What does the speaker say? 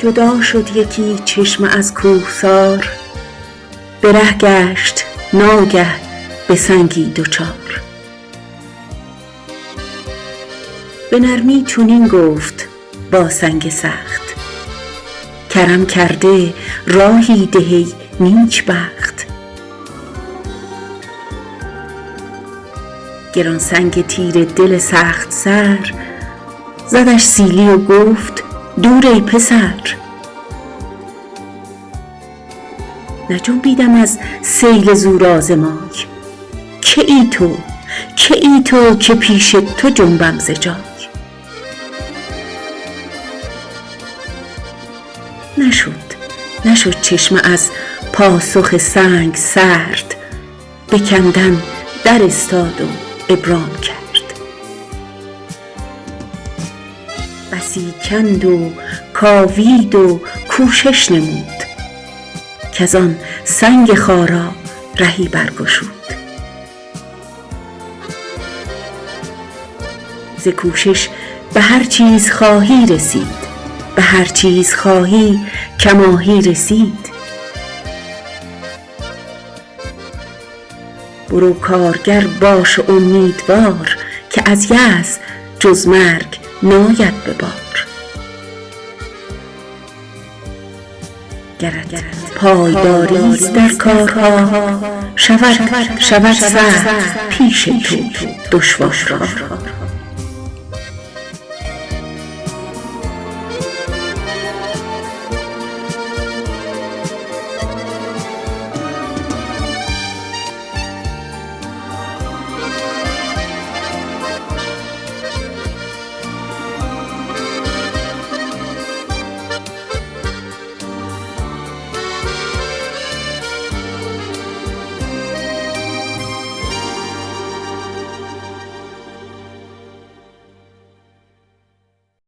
جدا شد یکی چشمه از کوهسار، به ره گشت ناگه به سنگی دچار. به نرمی چنین گفت با سنگ سخت، کرم کرده راهی ده ای نیک بخت. گران سنگ تیر دل سخت سر، زدش سیلی و گفت دور ای پسر. نجنبیدم از سیل زور آزمای، که ای تو که پیش تو جنبم ز جای. نشد چشمه از پاسخ سنگ سرد، بکندن در استاد و ابرام کرد. بسی کند و کاوید و کوشش نمود، کز آن سنگ خارا رهی برگشود. ز کوشش به هر چیز خواهی رسید، به هر چیز خواهی کماهی رسید. برو کارگر باش و امیدوار، که از یأس جز مرگ ناید به بار. گرت پایداری است در کارها، شود سخت پیش تو دشوار.